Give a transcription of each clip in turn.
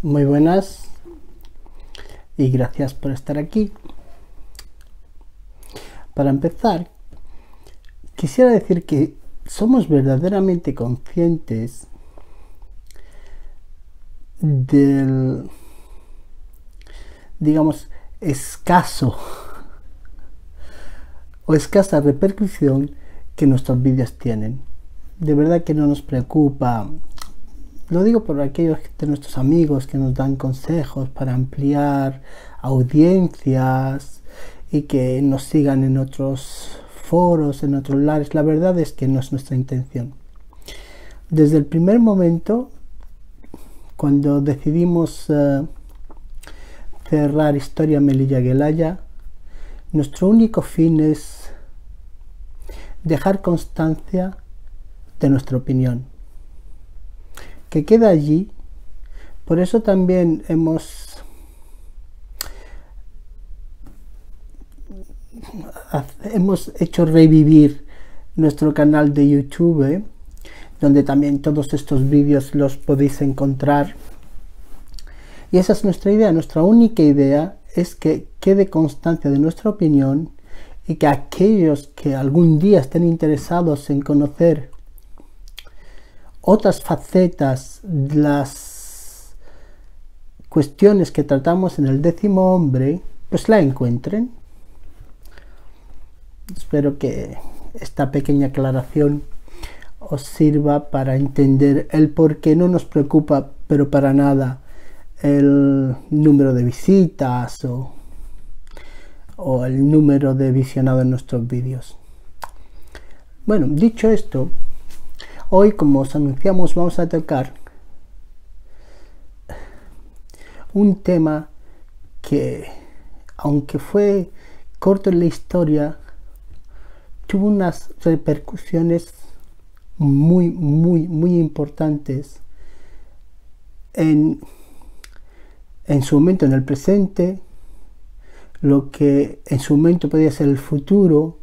Muy buenas y gracias por estar aquí. Para empezar, quisiera decir que somos verdaderamente conscientes del, digamos, escasa repercusión que nuestros vídeos tienen. De verdad que no nos preocupa. Lo digo por aquellos de nuestros amigos que nos dan consejos para ampliar audiencias y que nos sigan en otros foros, en otros lares. La verdad es que no es nuestra intención. Desde el primer momento, cuando decidimos cerrar Historia Melilla Gelaya, nuestro único fin es dejar constancia de nuestra opinión, que queda allí. Por eso también hemos hecho revivir nuestro canal de YouTube, donde también todos estos vídeos los podéis encontrar. Y esa es nuestra idea. Nuestra única idea es que quede constancia de nuestra opinión y que aquellos que algún día estén interesados en conocer otras facetas de las cuestiones que tratamos en el 10º hombre, pues la encuentren. Espero que esta pequeña aclaración os sirva para entender el por qué no nos preocupa, pero para nada, el número de visitas o el número de visionados en nuestros vídeos. Bueno, dicho esto, hoy, como os anunciamos, vamos a tocar un tema que, aunque fue corto en la historia, tuvo unas repercusiones muy importantes en su momento, en el presente, lo que en su momento podía ser el futuro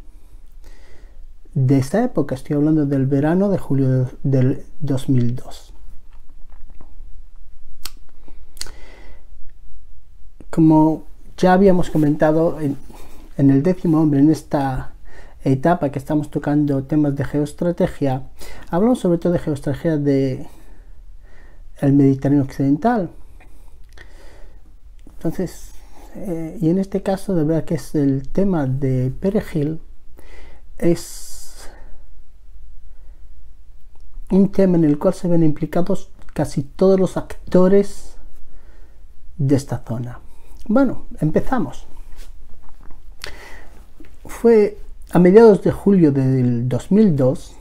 de esta época. Estoy hablando del verano de julio del 2002. Como ya habíamos comentado en el 10º hombre, en esta etapa que estamos tocando temas de geoestrategia, hablamos sobre todo de geoestrategia del Mediterráneo occidental. Entonces, y en este caso, de verdad que es el tema de Perejil, es un tema en el cual se ven implicados casi todos los actores de esta zona. Bueno, empezamos. Fue a mediados de julio del 2002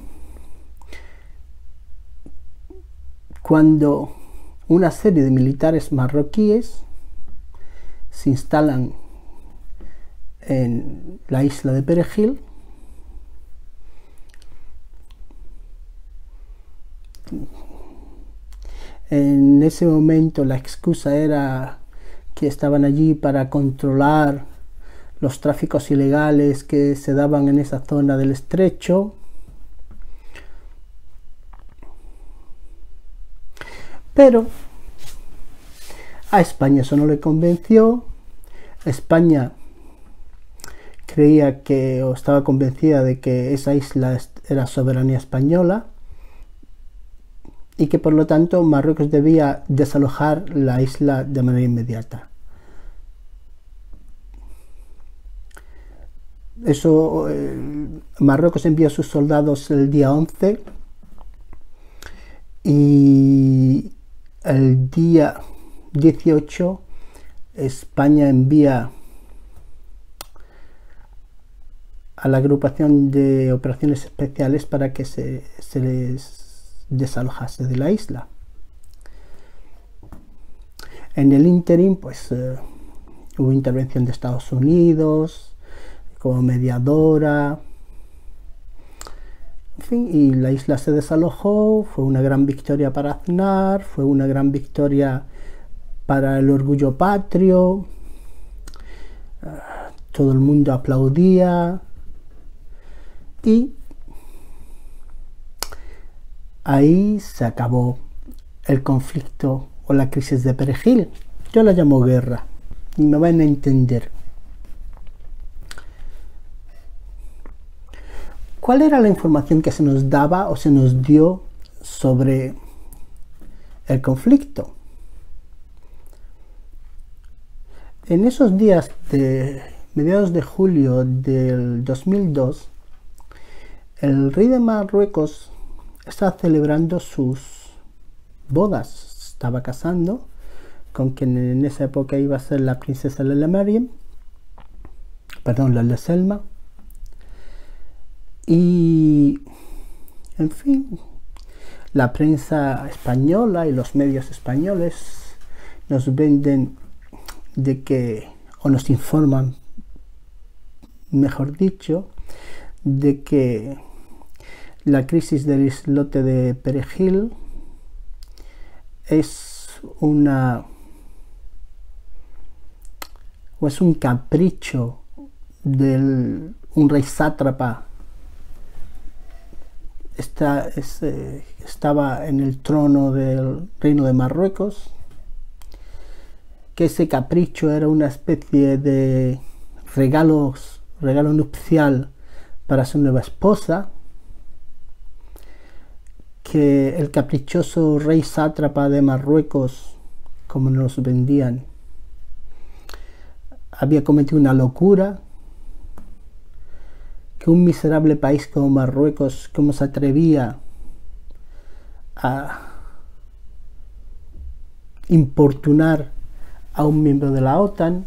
cuando una serie de militares marroquíes se instalan en la isla de Perejil. En ese momento la excusa era que estaban allí para controlar los tráficos ilegales que se daban en esa zona del estrecho. Pero a España eso no le convenció. España creía que, o estaba convencida de que esa isla era soberanía española y que por lo tanto Marruecos debía desalojar la isla de manera inmediata. Eso, Marruecos envió a sus soldados el día 11 y el día 18 España envía a la agrupación de operaciones especiales para que se les desalojase de la isla. En el ínterin, pues hubo intervención de Estados Unidos como mediadora, en fin, y la isla se desalojó. Fue una gran victoria para Aznar, fue una gran victoria para el orgullo patrio, todo el mundo aplaudía y ahí se acabó el conflicto o la crisis de Perejil. Yo la llamo guerra y me van a entender. ¿Cuál era la información que se nos daba o se nos dio sobre el conflicto? En esos días de mediados de julio del 2002, el rey de Marruecos estaba celebrando sus bodas. Estaba casando con quien en esa época iba a ser la princesa Lalla Meriem, Lalla Selma. Y, en fin, la prensa española y los medios españoles nos venden de que, o nos informan, mejor dicho, de que la crisis del islote de Perejil es un capricho de un rey sátrapa. Estaba en el trono del reino de Marruecos, que ese capricho era una especie de regalo nupcial para su nueva esposa, que el caprichoso rey sátrapa de Marruecos, como nos vendían, había cometido una locura, que un miserable país como Marruecos, como se atrevía a importunar a un miembro de la OTAN,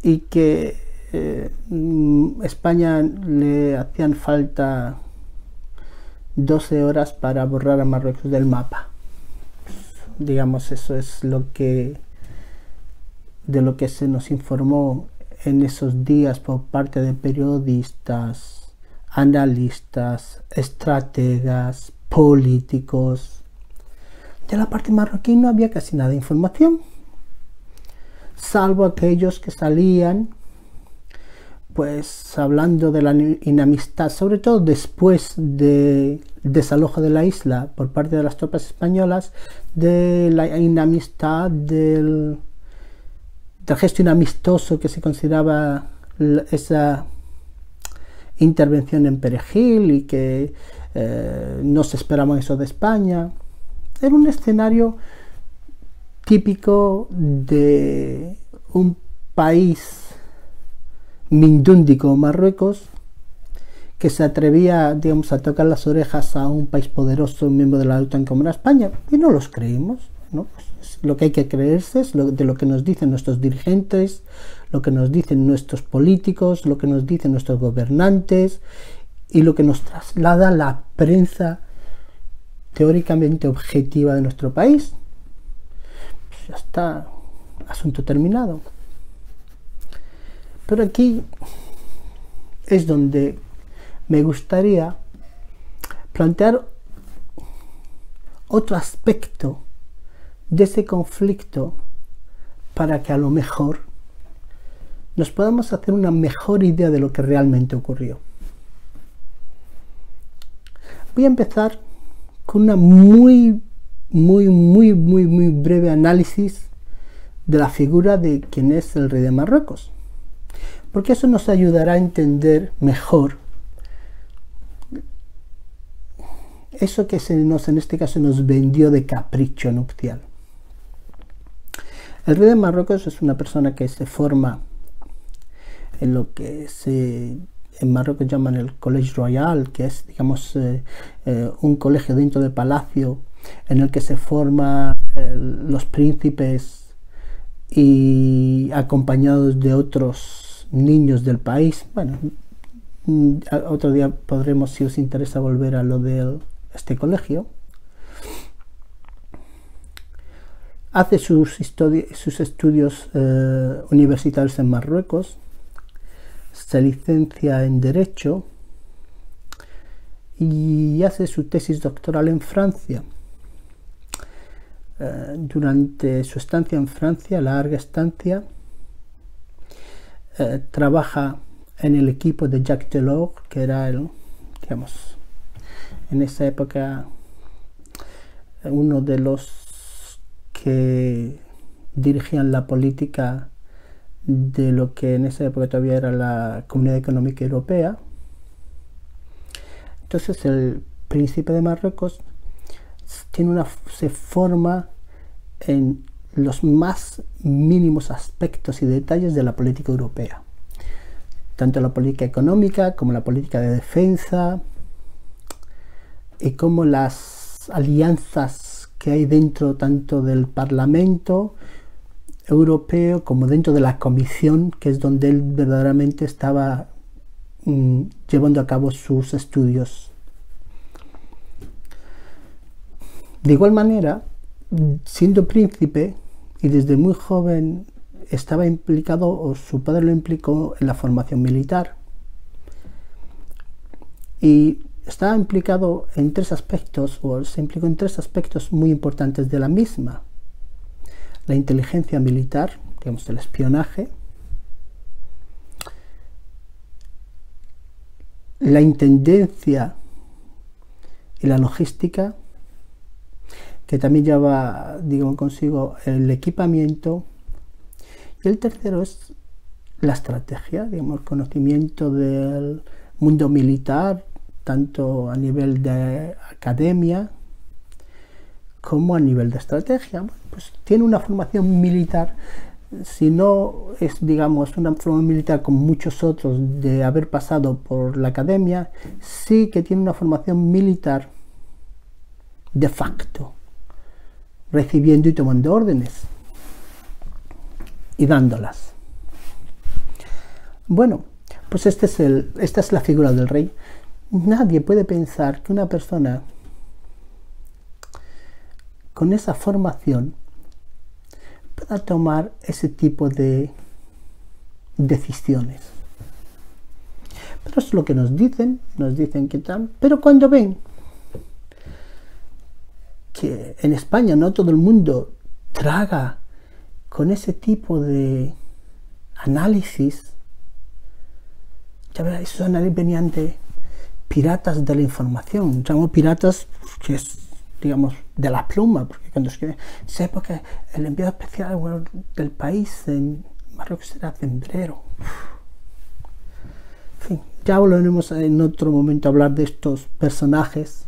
y que España le hacían falta 12 horas para borrar a Marruecos del mapa. Digamos, eso es de lo que se nos informó en esos días por parte de periodistas, analistas, estrategas, políticos. De la parte marroquí no había casi nada de información, salvo aquellos que salían pues hablando de la inamistad, sobre todo después del desalojo de la isla por parte de las tropas españolas, de la inamistad del gesto inamistoso que se consideraba esa intervención en Perejil, y que no se esperaba eso de España. Era un escenario típico de un país mindundi como Marruecos, que se atrevía, digamos, a tocar las orejas a un país poderoso, un miembro de la OTAN como era España, y no los creímos, ¿no? Pues lo que hay que creerse es de lo que nos dicen nuestros dirigentes, lo que nos dicen nuestros políticos, lo que nos dicen nuestros gobernantes y lo que nos traslada la prensa teóricamente objetiva de nuestro país. Pues ya está, asunto terminado. Pero aquí es donde me gustaría plantear otro aspecto de ese conflicto, para que a lo mejor nos podamos hacer una mejor idea de lo que realmente ocurrió. Voy a empezar con una muy breve análisis de la figura de quien es el rey de Marruecos, porque eso nos ayudará a entender mejor eso que en este caso nos vendió de capricho nupcial. El rey de Marruecos es una persona que se forma en lo que en Marruecos llaman el Collège Royal, que es, digamos, un colegio dentro del palacio en el que se forman los príncipes y acompañados de otros niños del país. Bueno, otro día podremos, si os interesa, volver a lo de este colegio. Hace sus estudios universitarios en Marruecos, se licencia en Derecho y hace su tesis doctoral en Francia. Durante su estancia en Francia, larga estancia, trabaja en el equipo de Jacques Delors, que era digamos, en esa época uno de los que dirigían la política de lo que en esa época todavía era la Comunidad Económica Europea. Entonces el príncipe de Marruecos se forma en los más mínimos aspectos y detalles de la política europea, tanto la política económica como la política de defensa, y como las alianzas que hay dentro tanto del Parlamento Europeo como dentro de la Comisión, que es donde él verdaderamente estaba llevando a cabo sus estudios. De igual manera, siendo príncipe y desde muy joven estaba implicado, o su padre lo implicó, en la formación militar, y estaba implicado en tres aspectos, o se implicó en tres aspectos muy importantes de la misma: la inteligencia militar, digamos el espionaje, la intendencia y la logística, que también lleva, digamos, consigo el equipamiento, y el tercero es la estrategia, digamos, el conocimiento del mundo militar, tanto a nivel de academia como a nivel de estrategia. Pues tiene una formación militar, si no es, digamos, una formación militar como muchos otros de haber pasado por la academia, sí que tiene una formación militar de facto, recibiendo y tomando órdenes y dándolas. Bueno, pues esta es la figura del rey. Nadie puede pensar que una persona con esa formación pueda tomar ese tipo de decisiones. Pero es lo que nos dicen que tal, pero cuando ven que en España no todo el mundo traga con ese tipo de análisis, ya verás, esos análisis venían de piratas de la información, llamamos piratas, que es, digamos, de la pluma, porque cuando escriben, sé porque el enviado especial del país en Marruecos era Zembrero. En fin, ya volveremos en otro momento a hablar de estos personajes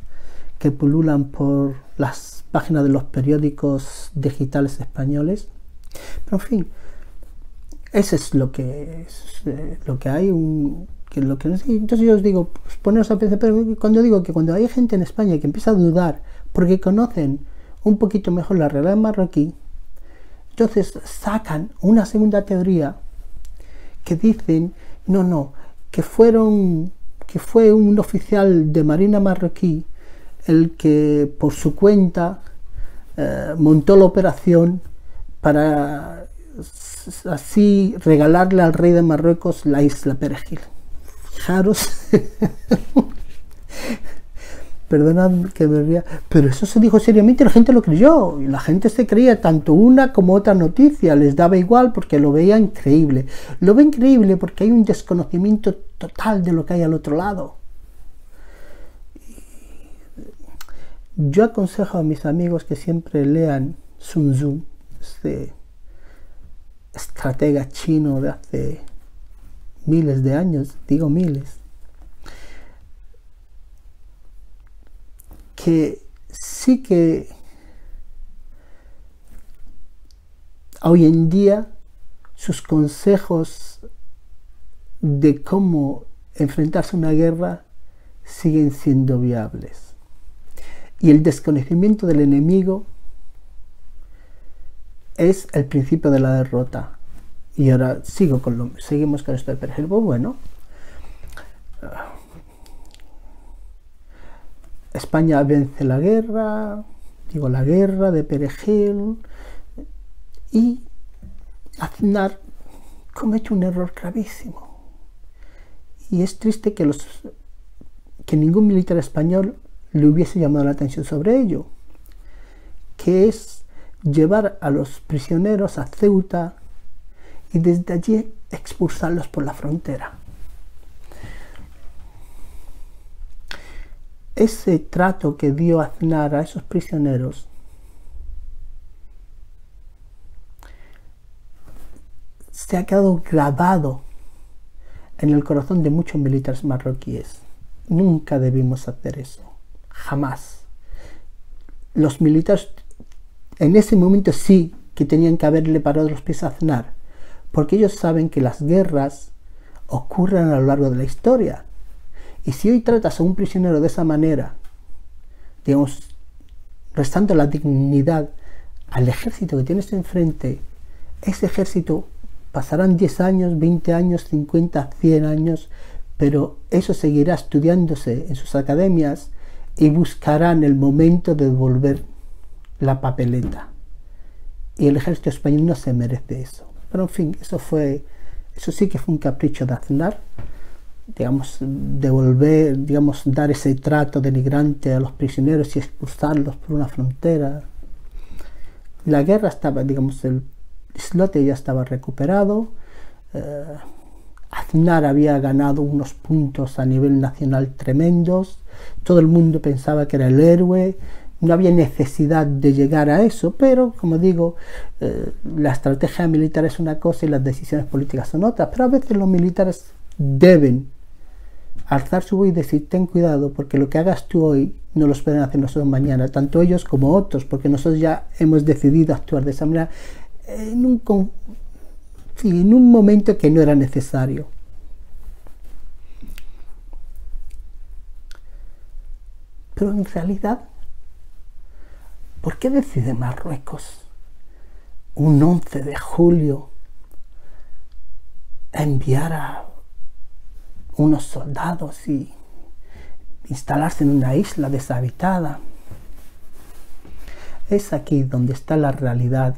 que pululan por las páginas de los periódicos digitales españoles. Pero en fin, eso es lo que hay, entonces yo os digo, pues poneros a pensar. Pero cuando digo que cuando hay gente en España que empieza a dudar porque conocen un poquito mejor la realidad marroquí, entonces sacan una segunda teoría que dicen, no, que fue un oficial de marina marroquí el que por su cuenta montó la operación para así regalarle al rey de Marruecos la isla Perejil. Fijaros, perdonad que me ría, pero eso se dijo seriamente y la gente lo creyó, y la gente se creía tanto una como otra noticia, les daba igual porque lo veía increíble. Lo ve increíble porque hay un desconocimiento total de lo que hay al otro lado. Yo aconsejo a mis amigos que siempre lean Sun Tzu, este estratega chino de hace miles de años, digo miles, que sí que hoy en día sus consejos de cómo enfrentarse a una guerra siguen siendo viables. Y el desconocimiento del enemigo es el principio de la derrota. Y ahora seguimos con esto de Perejil. Pues bueno, España vence la guerra de Perejil, y Aznar comete un error gravísimo. Y es triste que ningún militar español le hubiese llamado la atención sobre ello, que es llevar a los prisioneros a Ceuta y desde allí expulsarlos por la frontera. ese trato que dio Aznar a esos prisioneros se ha quedado grabado en el corazón de muchos militares marroquíes. Nunca debimos hacer eso, jamás. Los militares en ese momento sí que tenían que haberle parado los pies a Aznar, porque ellos saben que las guerras ocurren a lo largo de la historia. Y si hoy tratas a un prisionero de esa manera, digamos, restando la dignidad al ejército que tienes enfrente, ese ejército pasarán 10 años, 20 años, 50, 100 años, pero eso seguirá estudiándose en sus academias y buscarán el momento de devolver la papeleta. Y el ejército español no se merece eso. Pero en fin, eso sí que fue un capricho de Aznar, digamos, dar ese trato denigrante a los prisioneros y expulsarlos por una frontera. La guerra estaba, digamos, el islote ya estaba recuperado. Aznar había ganado unos puntos a nivel nacional tremendos. Todo el mundo pensaba que era el héroe. No había necesidad de llegar a eso, pero como digo, la estrategia militar es una cosa y las decisiones políticas son otras. Pero a veces los militares deben alzar su voz y decir: ten cuidado, porque lo que hagas tú hoy no lo pueden hacer nosotros mañana, tanto ellos como otros, porque nosotros ya hemos decidido actuar de esa manera en un momento que no era necesario. Pero en realidad, ¿por qué decide Marruecos un 11 de julio enviar a unos soldados y instalarse en una isla deshabitada? Es aquí donde está la realidad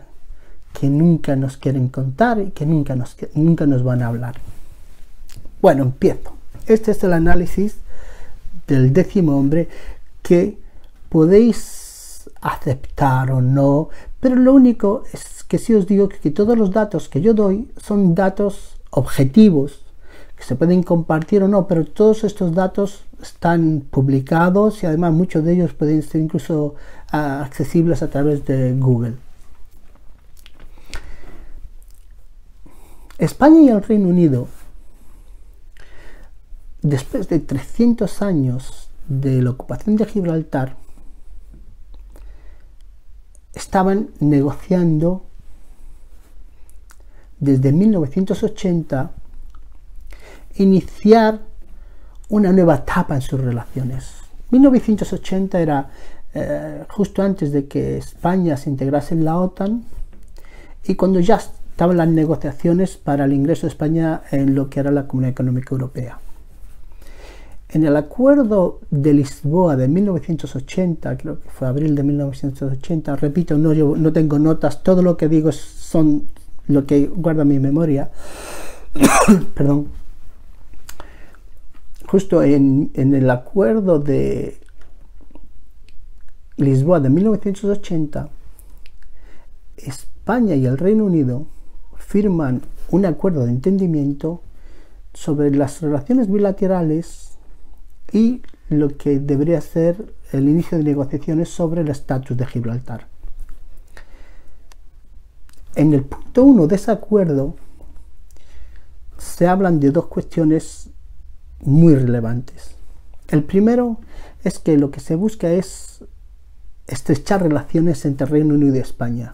que nunca nos quieren contar y que nunca nos van a hablar. Bueno, empiezo. Este es el análisis del 10º hombre, que podéis aceptar o no, pero lo único es que sí os digo que todos los datos que yo doy son datos objetivos, que se pueden compartir o no, pero todos estos datos están publicados y además muchos de ellos pueden ser incluso accesibles a través de Google. España y el Reino Unido, después de 300 años de la ocupación de Gibraltar, estaban negociando desde 1980 iniciar una nueva etapa en sus relaciones. 1980 era justo antes de que España se integrase en la OTAN y cuando ya estaban las negociaciones para el ingreso de España en lo que era la Comunidad Económica Europea. En el Acuerdo de Lisboa de 1980, creo que fue abril de 1980, repito, no tengo notas, todo lo que digo son lo que guarda mi memoria, perdón. Justo en el Acuerdo de Lisboa de 1980, España y el Reino Unido firman un acuerdo de entendimiento sobre las relaciones bilaterales y lo que debería ser el inicio de negociaciones sobre el estatus de Gibraltar. En el punto 1 de ese acuerdo se hablan de dos cuestiones muy relevantes. El primero es que lo que se busca es estrechar relaciones entre Reino Unido y España.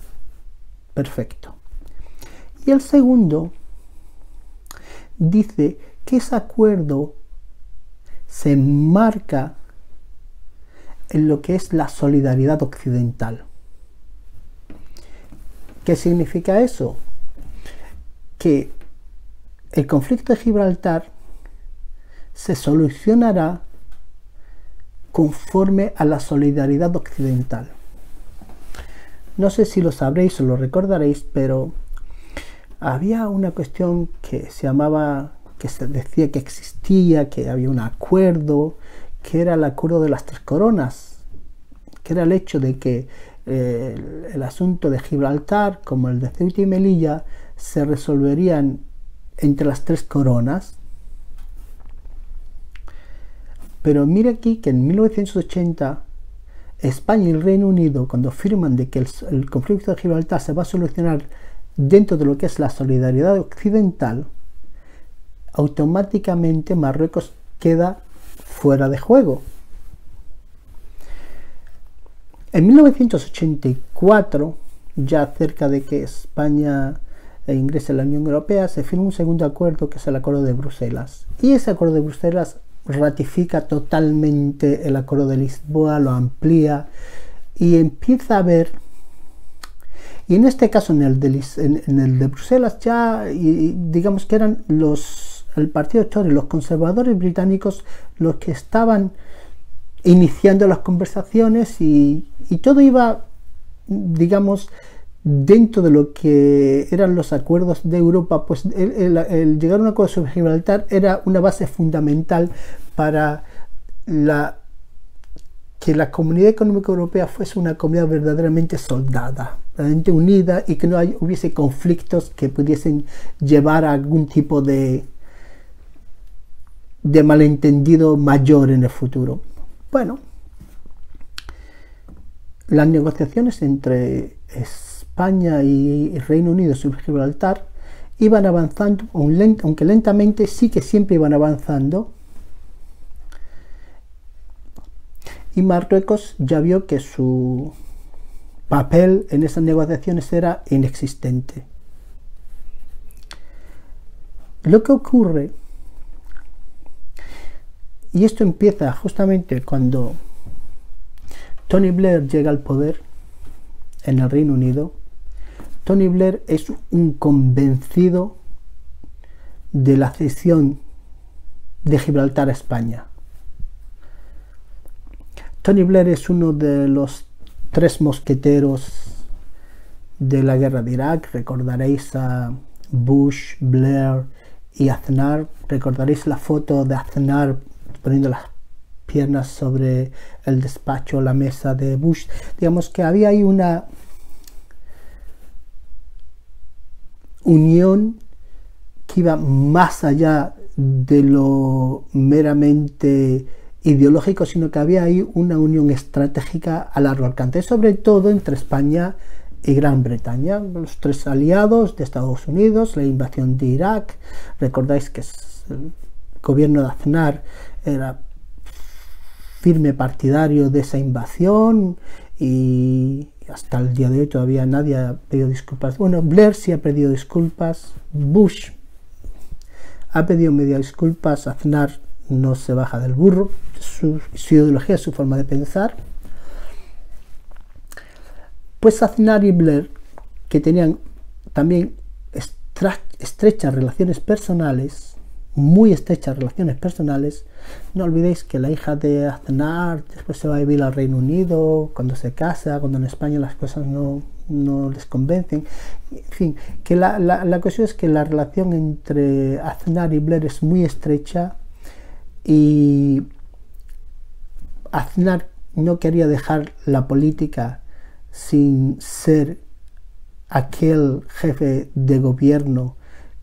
Perfecto. Y el segundo dice que ese acuerdo se enmarca en lo que es la solidaridad occidental. ¿Qué significa eso? Que el conflicto de Gibraltar se solucionará conforme a la solidaridad occidental. No sé si lo sabréis o lo recordaréis, pero había una cuestión que se llamaba, que se decía que existía, que había un acuerdo, que era el acuerdo de las tres coronas, que era el hecho de que el asunto de Gibraltar, como el de Ceuta y Melilla, se resolverían entre las tres coronas. Pero mire aquí que en 1980 España y el Reino Unido, cuando firman de que el conflicto de Gibraltar se va a solucionar dentro de lo que es la solidaridad occidental, automáticamente Marruecos queda fuera de juego. En 1984, ya cerca de que España ingrese a la Unión Europea, se firma un segundo acuerdo, que es el Acuerdo de Bruselas. Y ese Acuerdo de Bruselas ratifica totalmente el Acuerdo de Lisboa, lo amplía y empieza a ver. Y en este caso, en el de Bruselas, ya digamos que eran el partido Tory, los conservadores británicos, los que estaban iniciando las conversaciones y todo iba, digamos, dentro de lo que eran los acuerdos de Europa. Pues el llegar a un acuerdo sobre Gibraltar era una base fundamental para que la Comunidad Económica Europea fuese una comunidad verdaderamente soldada, verdaderamente unida, y que no hubiese conflictos que pudiesen llevar a algún tipo de malentendido mayor en el futuro. Bueno, las negociaciones entre España y el Reino Unido sobre Gibraltar iban avanzando, aunque lentamente, sí que siempre iban avanzando, y Marruecos ya vio que su papel en esas negociaciones era inexistente. Lo que ocurre, y esto empieza justamente cuando Tony Blair llega al poder en el Reino Unido. Tony Blair es un convencido de la cesión de Gibraltar a España. Tony Blair es uno de los tres mosqueteros de la guerra de Irak. Recordaréis a Bush, Blair y Aznar. Recordaréis la foto de Aznar poniendo las piernas sobre el despacho, la mesa de Bush. Digamos que había ahí una unión que iba más allá de lo meramente ideológico, sino que había ahí una unión estratégica a largo alcance, sobre todo entre España y Gran Bretaña, los tres aliados de Estados Unidos, la invasión de Irak. Recordáis que el gobierno de Aznar era firme partidario de esa invasión y hasta el día de hoy todavía nadie ha pedido disculpas. Bueno, Blair sí ha pedido disculpas, Bush ha pedido media disculpas, Aznar no se baja del burro, su ideología, su forma de pensar. Pues Aznar y Blair, que tenían también estrechas relaciones personales, muy estrechas relaciones personales. No olvidéis que la hija de Aznar después se va a vivir al Reino Unido, cuando se casa, cuando en España las cosas no les convencen. En fin, que la cuestión es que la relación entre Aznar y Blair es muy estrecha, y Aznar no quería dejar la política sin ser aquel jefe de gobierno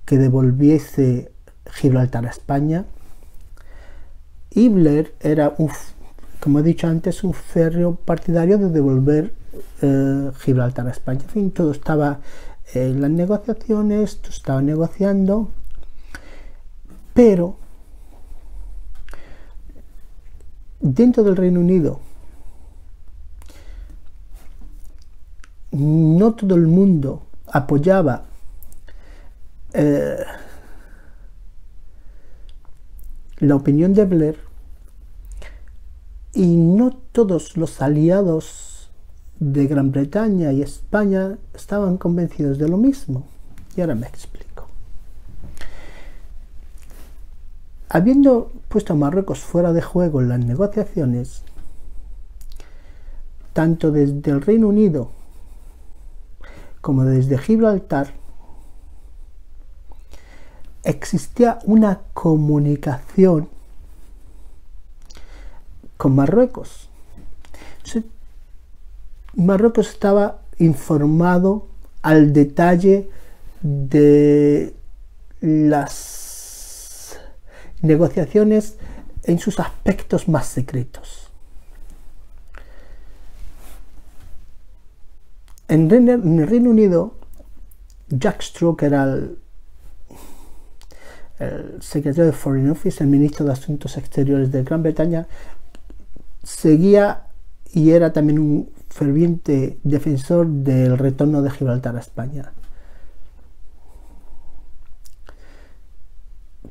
que devolviese Gibraltar a España, y Blair era, como he dicho antes, un férreo partidario de devolver Gibraltar a España. En fin, todo estaba en las negociaciones, todo estaba negociando, pero dentro del Reino Unido no todo el mundo apoyaba la opinión de Blair, y no todos los aliados de Gran Bretaña y España estaban convencidos de lo mismo. Y ahora me explico. Habiendo puesto a Marruecos fuera de juego en las negociaciones, tanto desde el Reino Unido como desde Gibraltar, existía una comunicación con Marruecos. Entonces, Marruecos estaba informado al detalle de las negociaciones en sus aspectos más secretos. En el Reino Unido, Jack Straw, que era el secretario de Foreign Office, el ministro de Asuntos Exteriores de Gran Bretaña, seguía y era también un ferviente defensor del retorno de Gibraltar a España.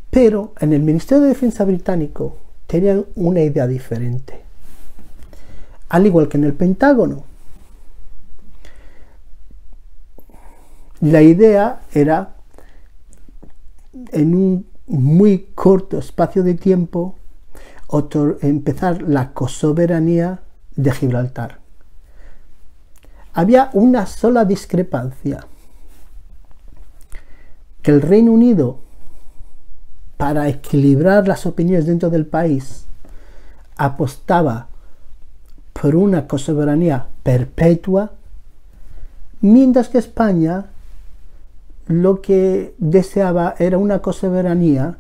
Pero en el Ministerio de Defensa británico tenían una idea diferente. Al igual que en el Pentágono. La idea era, en un muy corto espacio de tiempo, empezar la cosoberanía de Gibraltar. Había una sola discrepancia, que el Reino Unido, para equilibrar las opiniones dentro del país, apostaba por una cosoberanía perpetua, mientras que España lo que deseaba era una cosoberanía,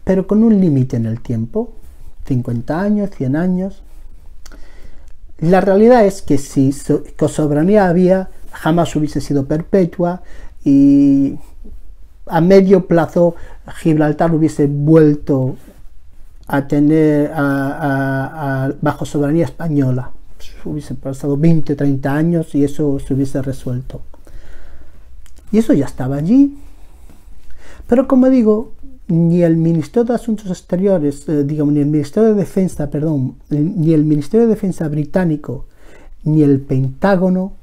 pero con un límite en el tiempo, 50 años, 100 años. La realidad es que si cosoberanía había, jamás hubiese sido perpetua, y a medio plazo Gibraltar hubiese vuelto a tener bajo soberanía española. Hubiese pasado 20 o 30 años y eso se hubiese resuelto. Y eso ya estaba allí. Pero como digo, ni el Ministerio de Asuntos Exteriores, ni el Ministerio de Defensa, ni el Ministerio de Defensa británico, ni el Pentágono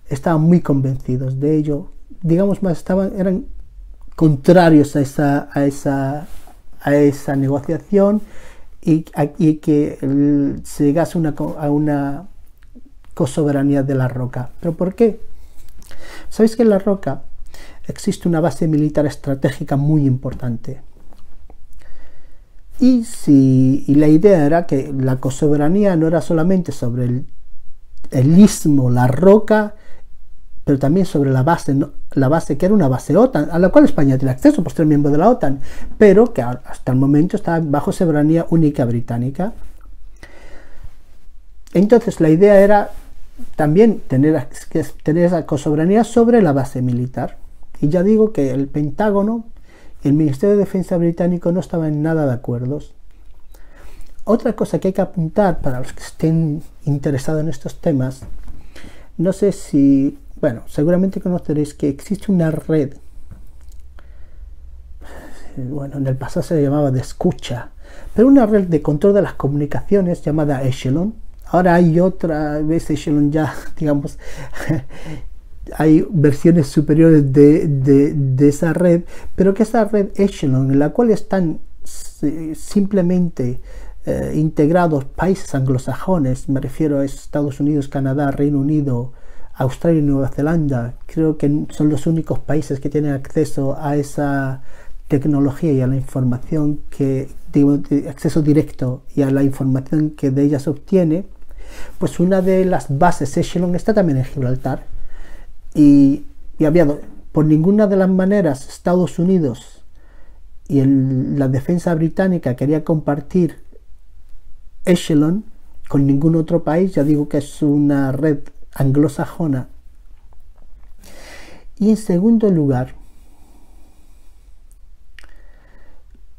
estaban muy convencidos de ello. Digamos más, eran contrarios a esa negociación y que se llegase a una cosoberanía de La Roca. ¿Pero por qué? Sabéis que en La Roca existe una base militar estratégica muy importante. Y la idea era que la cosoberanía no era solamente sobre el istmo, La Roca, pero también sobre la base que era una base OTAN, a la cual España tiene acceso por ser miembro de la OTAN, pero que hasta el momento estaba bajo soberanía única británica. Entonces la idea era también tener esa cosoberanía sobre la base militar. Y ya digo que el Pentágono y el Ministerio de Defensa británico no estaban en nada de acuerdo. Otra cosa que hay que apuntar para los que estén interesados en estos temas, no sé si, seguramente conoceréis que existe una red, en el pasado se llamaba de escucha, pero una red de control de las comunicaciones llamada Echelon. Ahora hay otra vez Echelon ya, digamos, hay versiones superiores de esa red, pero que esa red Echelon, en la cual están simplemente integrados países anglosajones, me refiero a Estados Unidos, Canadá, Reino Unido, Australia y Nueva Zelanda, creo que son los únicos países que tienen acceso a esa tecnología y a la información acceso directo y a la información que de ellas se obtiene. Pues una de las bases Echelon está también en Gibraltar y por ninguna de las maneras Estados Unidos y la defensa británica quería compartir Echelon con ningún otro país. Ya digo que es una red anglosajona. Y en segundo lugar,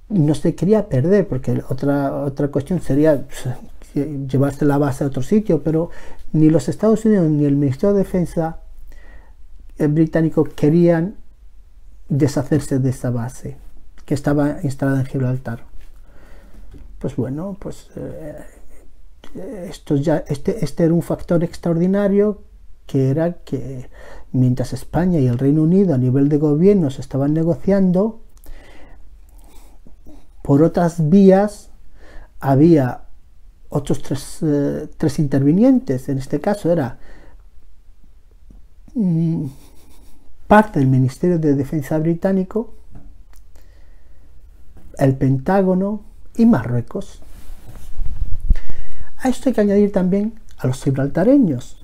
no se quería perder, porque otra cuestión sería llevarse la base a otro sitio, pero ni los Estados Unidos ni el Ministerio de Defensa británico querían deshacerse de esa base que estaba instalada en Gibraltar. Pues bueno, este era un factor extraordinario, que era que mientras España y el Reino Unido a nivel de gobiernos estaban negociando, por otras vías había otros tres intervinientes. En este caso era parte del Ministerio de Defensa británico, el Pentágono y Marruecos. A esto hay que añadir también a los gibraltareños,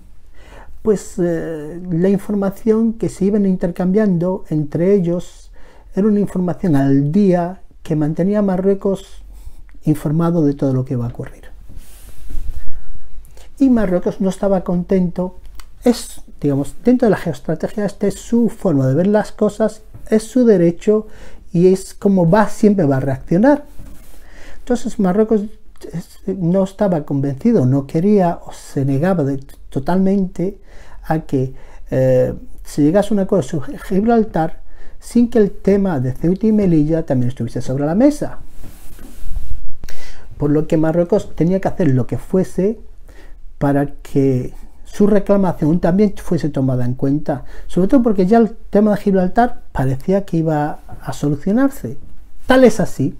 pues la información que se iban intercambiando entre ellos era una información al día que mantenía a Marruecos informado de todo lo que va a ocurrir. Y Marruecos no estaba contento. Es, digamos, dentro de la geoestrategia, esta es su forma de ver las cosas, es su derecho y es como siempre va a reaccionar. Entonces Marruecos no estaba convencido, no quería o se negaba totalmente a que se llegase a un acuerdo sobre Gibraltar sin que el tema de Ceuta y Melilla también estuviese sobre la mesa. Por lo que Marruecos tenía que hacer lo que fuese para que su reclamación también fuese tomada en cuenta, sobre todo porque ya el tema de Gibraltar parecía que iba a solucionarse. Tal es así.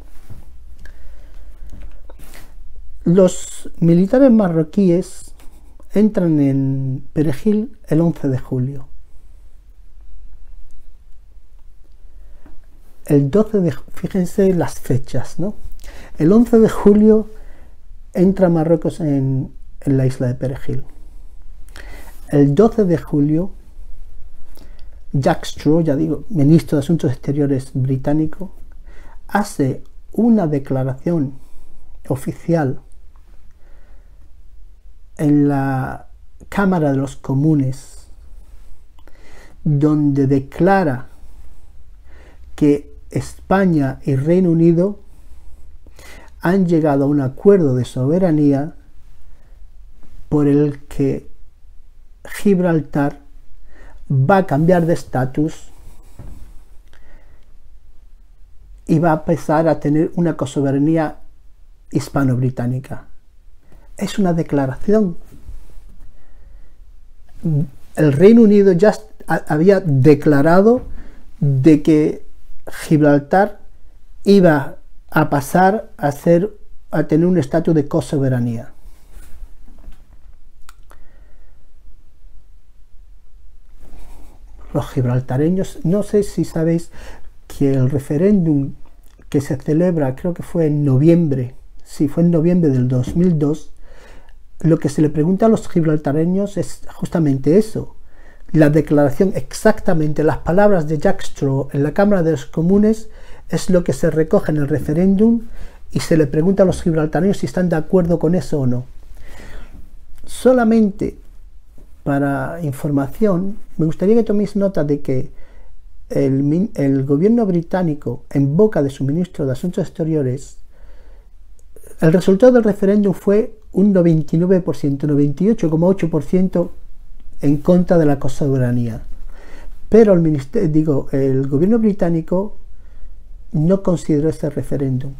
Los militares marroquíes entran en Perejil el 11 de julio. El 12 de julio, fíjense las fechas, ¿no? El 11 de julio entra Marruecos en la isla de Perejil. El 12 de julio, Jack Straw, ya digo, ministro de Asuntos Exteriores británico, hace una declaración oficial en la Cámara de los Comunes, donde declara que España y Reino Unido han llegado a un acuerdo de soberanía por el que Gibraltar va a cambiar de estatus y va a empezar a tener una cosoberanía hispano-británica. Es una declaración. El Reino Unido ya había declarado de que Gibraltar iba a pasar a tener un estatus de cosoberanía. Los gibraltareños, no sé si sabéis que el referéndum que se celebra, creo que fue en noviembre, sí, fue en noviembre del 2002, lo que se le pregunta a los gibraltareños es justamente eso. La declaración, exactamente las palabras de Jack Straw en la Cámara de los Comunes es lo que se recoge en el referéndum y se le pregunta a los gibraltareños si están de acuerdo con eso o no. Solamente para información, me gustaría que toméis nota de que el gobierno británico, en boca de su ministro de Asuntos Exteriores, el resultado del referéndum fue un 99%, 98,8% en contra de la cosoberanía. Pero el gobierno británico no consideró este referéndum.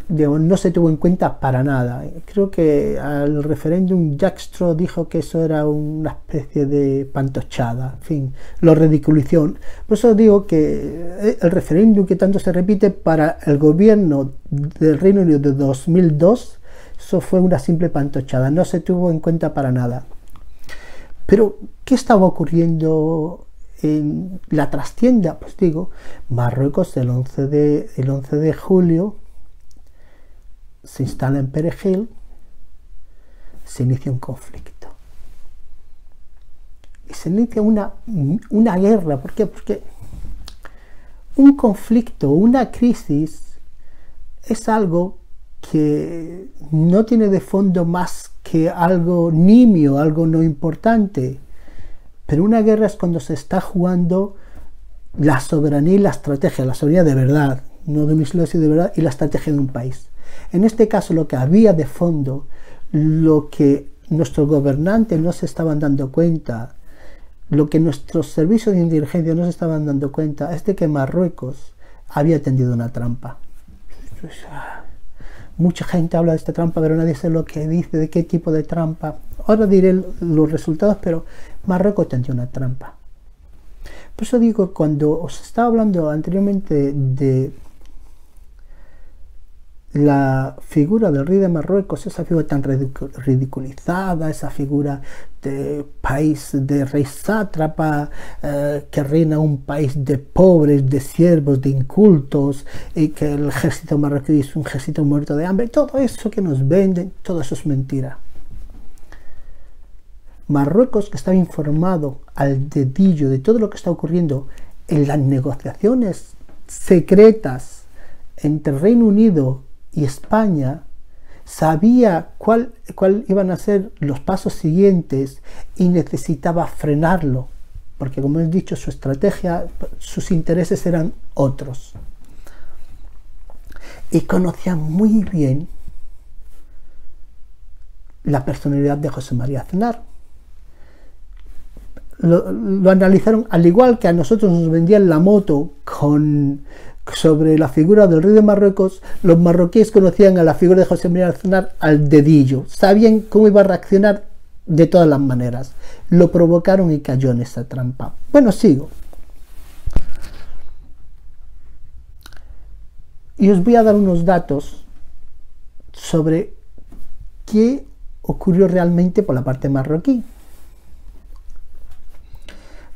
No se tuvo en cuenta para nada. Creo que al referéndum Jack Straw dijo que eso era una especie de pantochada, en fin, lo ridiculizó. Por eso digo que el referéndum que tanto se repite para el gobierno del Reino Unido de 2002, eso fue una simple pantochada, no se tuvo en cuenta para nada. Pero, ¿qué estaba ocurriendo en la trastienda? Pues digo, Marruecos el 11 de julio se instala en Perejil, se inicia un conflicto. Y se inicia una guerra. ¿Por qué? Porque un conflicto, una crisis, es algo que no tiene de fondo más que algo nimio, algo no importante. Pero una guerra es cuando se está jugando la soberanía y la estrategia, la soberanía de verdad, no de un islote de verdad, y la estrategia de un país. En este caso, lo que había de fondo, lo que nuestros gobernantes no se estaban dando cuenta, lo que nuestros servicios de inteligencia no se estaban dando cuenta, es de que Marruecos había tendido una trampa. Mucha gente habla de esta trampa, pero nadie sabe lo que dice, de qué tipo de trampa. Ahora diré los resultados, pero Marruecos tendió una trampa. Por eso digo, cuando os estaba hablando anteriormente de la figura del rey de Marruecos, esa figura tan ridiculizada, esa figura de país, de rey sátrapa, que reina un país de pobres, de siervos, de incultos, y que el ejército marroquí es un ejército muerto de hambre, todo eso que nos venden, todo eso es mentira. Marruecos, que estaba informado al dedillo de todo lo que está ocurriendo en las negociaciones secretas entre Reino Unido y España sabía cuál iban a ser los pasos siguientes y necesitaba frenarlo, porque como he dicho, su estrategia, sus intereses eran otros. Y conocía muy bien la personalidad de José María Aznar. Lo analizaron, al igual que a nosotros nos vendían la moto sobre la figura del rey de Marruecos. Los marroquíes conocían a la figura de José María Aznar al dedillo, sabían cómo iba a reaccionar de todas las maneras. Lo provocaron y cayó en esa trampa. Bueno, sigo. Y os voy a dar unos datos sobre qué ocurrió realmente por la parte marroquí.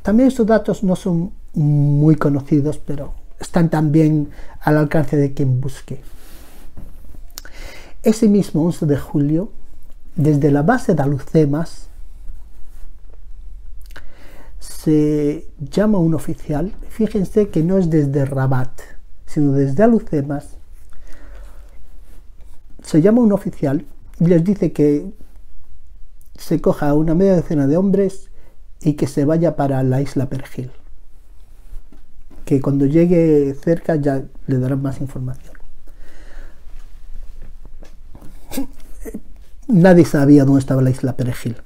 También estos datos no son muy conocidos, pero están también al alcance de quien busque. Ese mismo 11 de julio, desde la base de Alhucemas, se llama un oficial. Fíjense que no es desde Rabat, sino desde Alhucemas. Se llama un oficial y les dice que se coja a una media docena de hombres y que se vaya para la isla Perejil, que cuando llegue cerca ya le darán más información. Nadie sabía dónde estaba la isla Perejil.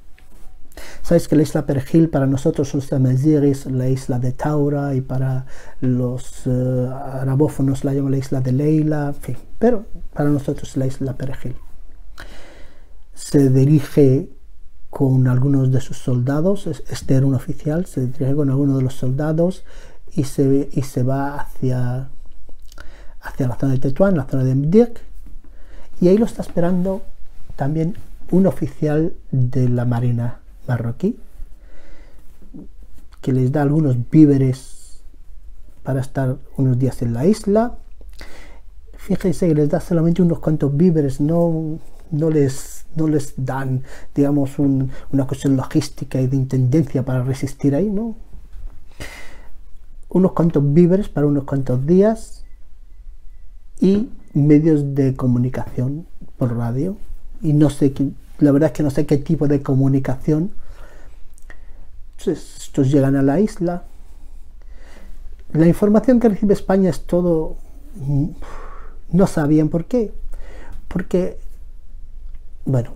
Sabéis que la isla Perejil para nosotros los tamaziris, la isla de Taura, y para los arabófonos la llaman la isla de Leila, en fin, pero para nosotros es la isla Perejil. Se dirige con algunos de sus soldados, este era un oficial, se dirige con algunos de los soldados y se va hacia la zona de Tetuán, la zona de Mdirk, y ahí lo está esperando también un oficial de la marina marroquí que les da algunos víveres para estar unos días en la isla. Fíjense que les da solamente unos cuantos víveres, no les dan, digamos, una cuestión logística y de intendencia para resistir ahí, ¿no? Unos cuantos víveres para unos cuantos días y medios de comunicación por radio. Y no sé, la verdad es que no sé qué tipo de comunicación. Entonces, estos llegan a la isla. La información que recibe España es todo... No sabían por qué. Porque, bueno,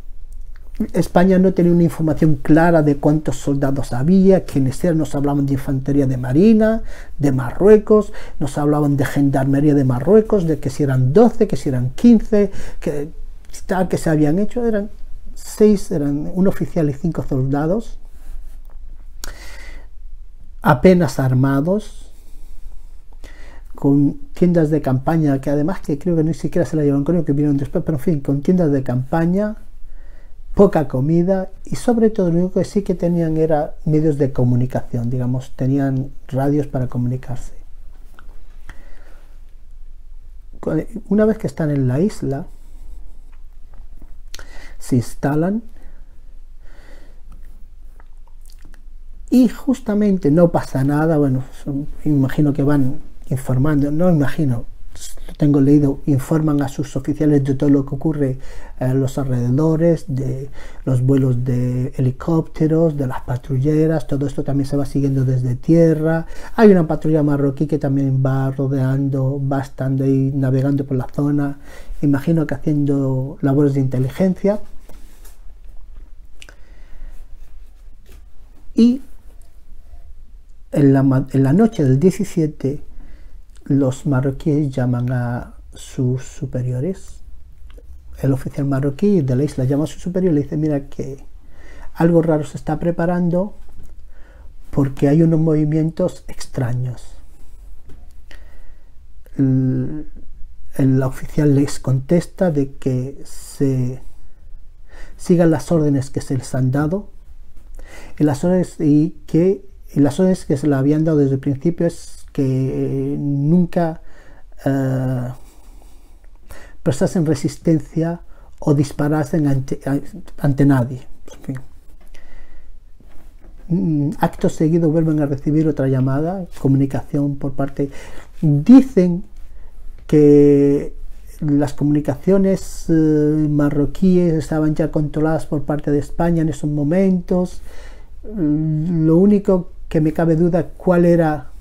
España no tenía una información clara de cuántos soldados había, quiénes eran. Nos hablaban de infantería de marina, de Marruecos, nos hablaban de gendarmería de Marruecos, de que si eran 12, que si eran 15, que se habían hecho. Eran 6, eran un oficial y 5 soldados, apenas armados, con tiendas de campaña, que además que creo que ni siquiera se la llevan con ellos, que vinieron después, pero en fin, con tiendas de campaña, poca comida, y sobre todo lo único que sí que tenían era medios de comunicación, digamos, tenían radios para comunicarse. Una vez que están en la isla, se instalan y justamente no pasa nada. Bueno, imagino que van informando, no imagino, lo tengo leído, informan a sus oficiales de todo lo que ocurre en los alrededores, de los vuelos de helicópteros, de las patrulleras. Todo esto también se va siguiendo desde tierra. Hay una patrulla marroquí que también va rodeando, va estando ahí navegando por la zona, imagino que haciendo labores de inteligencia. Y en la noche del 17 los marroquíes llaman a sus superiores. El oficial marroquí de la isla llama a su superior y le dice: mira que algo raro se está preparando porque hay unos movimientos extraños. El oficial les contesta de que se sigan las órdenes que se les han dado, y las órdenes que se le habían dado desde el principio es que nunca prestasen resistencia o disparasen ante nadie. En fin. Acto seguido vuelven a recibir otra llamada, comunicación por parte. Dicen que las comunicaciones marroquíes estaban ya controladas por parte de España en esos momentos. Lo único que me cabe duda cuál era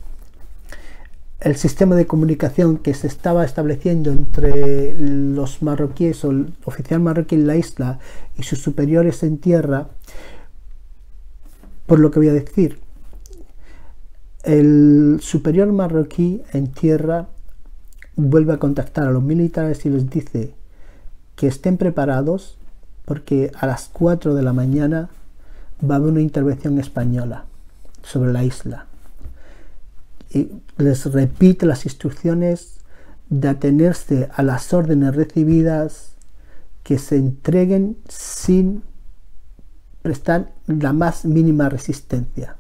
el sistema de comunicación que se estaba estableciendo entre los marroquíes o el oficial marroquí en la isla y sus superiores en tierra, por lo que voy a decir. El superior marroquí en tierra vuelve a contactar a los militares y les dice que estén preparados porque a las 4 de la mañana va a haber una intervención española sobre la isla. Y les repite las instrucciones de atenerse a las órdenes recibidas, que se entreguen sin prestar la más mínima resistencia.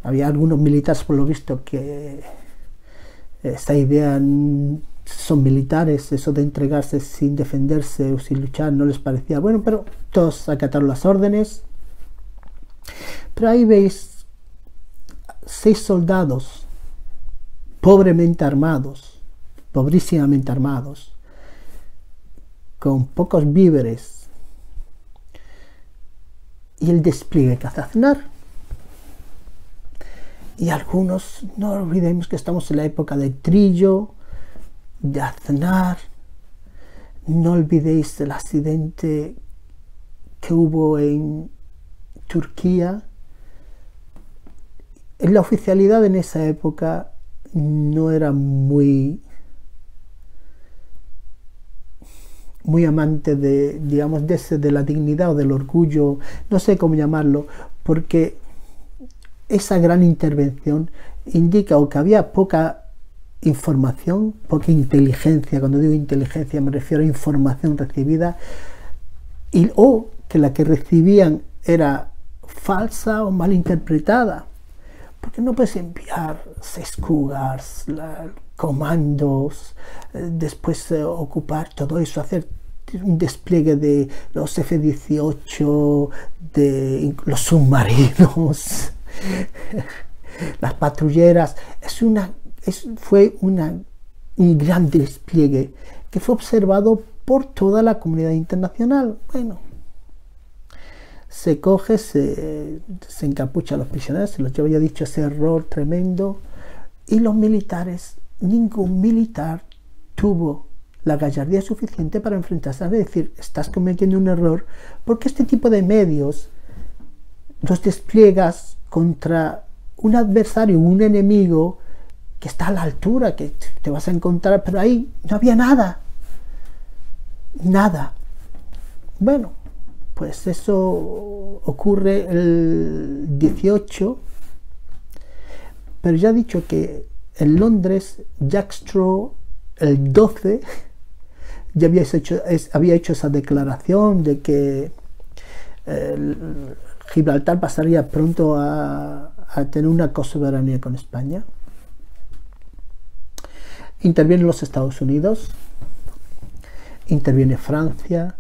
Había algunos militares, por lo visto, que esta idea, son militares, eso de entregarse sin defenderse o sin luchar, no les parecía bueno, pero todos acataron las órdenes. Pero ahí veis 6 soldados pobremente armados, pobrísimamente armados, con pocos víveres, y el despliegue que hace Aznar. Y algunos, no olvidemos que estamos en la época de Trillo, de Aznar. No olvidéis el accidente que hubo en Turquía. La oficialidad en esa época no era muy amante de, digamos, de la dignidad o del orgullo, no sé cómo llamarlo, porque esa gran intervención indica o que había poca información, poca inteligencia. Cuando digo inteligencia me refiero a información recibida, o que la que recibían era falsa o mal interpretada, porque no puedes enviar 6 cougars, comandos, después ocupar todo eso, hacer un despliegue de los F-18, de los submarinos, las patrulleras. Fue un gran despliegue que fue observado por toda la comunidad internacional. Bueno, se coge, se encapucha a los prisioneros, se los lleva, ya dicho, ese error tremendo, y los militares, ningún militar tuvo la gallardía suficiente para enfrentarse a decir: estás cometiendo un error, porque este tipo de medios los despliegas contra un adversario, un enemigo que está a la altura, que te vas a encontrar, pero ahí no había nada. Bueno, pues eso ocurre el 18, pero ya he dicho que en Londres Jack Straw el 12 ya había hecho esa declaración de que Gibraltar pasaría pronto a tener una cosoberanía con España. Intervienen los Estados Unidos, interviene Francia,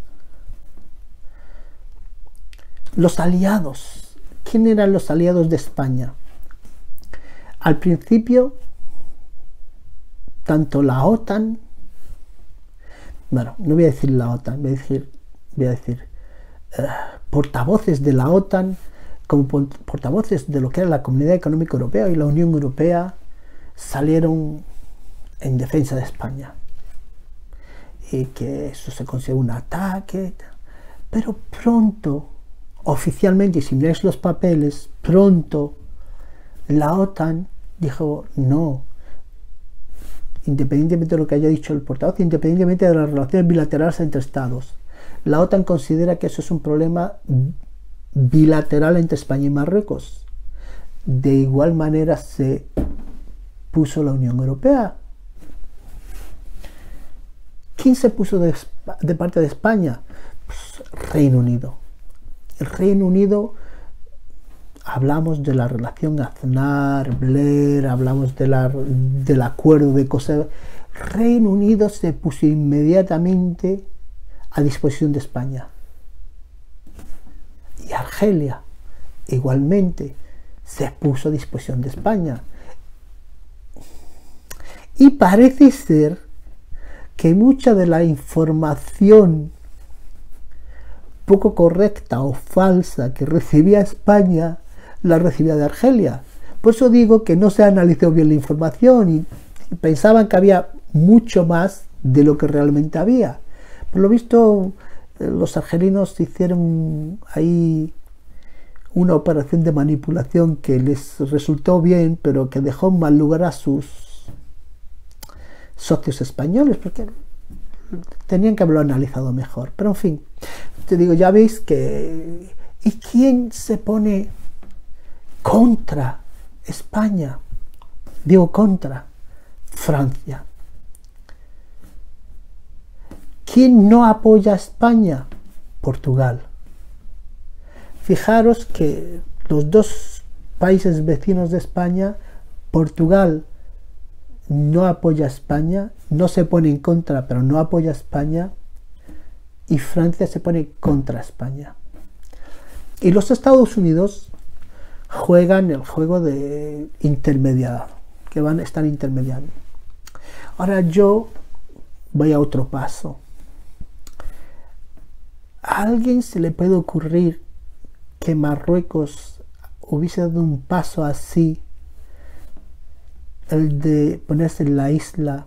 los aliados. ¿Quién eran los aliados de España? Al principio, tanto la OTAN, bueno, no voy a decir la OTAN, voy a decir portavoces de la OTAN, como portavoces de lo que era la Comunidad Económica Europea y la Unión Europea, salieron en defensa de España, y que eso se consideró un ataque. Pero pronto, oficialmente, y si miráis los papeles, pronto la OTAN dijo no, independientemente de lo que haya dicho el portavoz, independientemente de las relaciones bilaterales entre estados. La OTAN considera que eso es un problema bilateral entre España y Marruecos. De igual manera se puso la Unión Europea. ¿Quién se puso de parte de España? Pues Reino Unido. El Reino Unido, hablamos de la relación Aznar-Blair, hablamos del acuerdo de Kosovo. Reino Unido se puso inmediatamente a disposición de España. Y Argelia, igualmente se puso a disposición de España. Y parece ser que mucha de la información poco correcta o falsa que recibía España la recibía de Argelia. Por eso digo que no se analizó bien la información y pensaban que había mucho más de lo que realmente había. Por lo visto, los argelinos hicieron ahí una operación de manipulación que les resultó bien, pero que dejó en mal lugar a sus socios españoles, porque tenían que haberlo analizado mejor. Pero en fin, te digo, ya veis que... ¿Y quién se pone contra España? Digo contra Francia. ¿Quién no apoya a España? Portugal. Fijaros que los dos países vecinos de España, Portugal no apoya a España, no se pone en contra, pero no apoya a España, y Francia se pone contra España. Y los Estados Unidos juegan el juego de intermediado, que están intermediando. Ahora yo voy a otro paso. ¿A alguien se le puede ocurrir que Marruecos hubiese dado un paso así, el de ponerse en la isla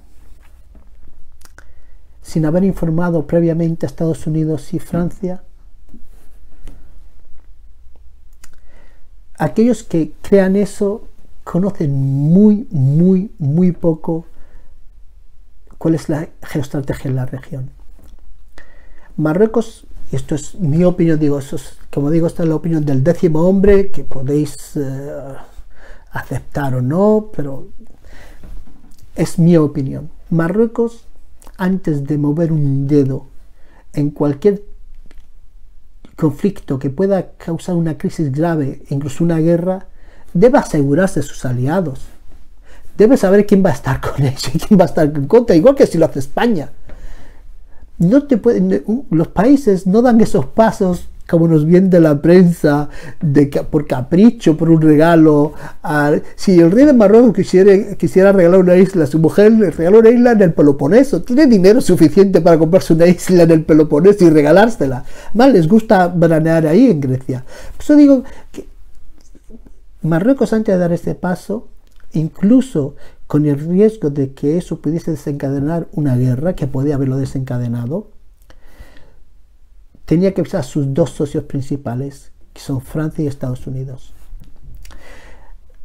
sin haber informado previamente a Estados Unidos y Francia? Aquellos que crean eso conocen muy poco cuál es la geoestrategia en la región. Marruecos, y esto es mi opinión, digo, eso es, como digo, esta es la opinión del 10º hombre, que podéis aceptar o no, pero es mi opinión. Marruecos, antes de mover un dedo en cualquier conflicto que pueda causar una crisis grave, incluso una guerra, debe asegurarse de sus aliados. Debe saber quién va a estar con ellos y quién va a estar en contra, igual que si lo hace España. No te pueden, los países no dan esos pasos como nos viene de la prensa, por capricho, por un regalo. Si el rey de Marruecos quisiera regalar una isla a su mujer, le regaló una isla en el Peloponeso. Tiene dinero suficiente para comprarse una isla en el Peloponeso y regalársela. Más les gusta veranear ahí en Grecia. Por eso digo que Marruecos, antes de dar este paso, incluso con el riesgo de que eso pudiese desencadenar una guerra, que podía haberlo desencadenado, tenía que usar sus dos socios principales, que son Francia y Estados Unidos.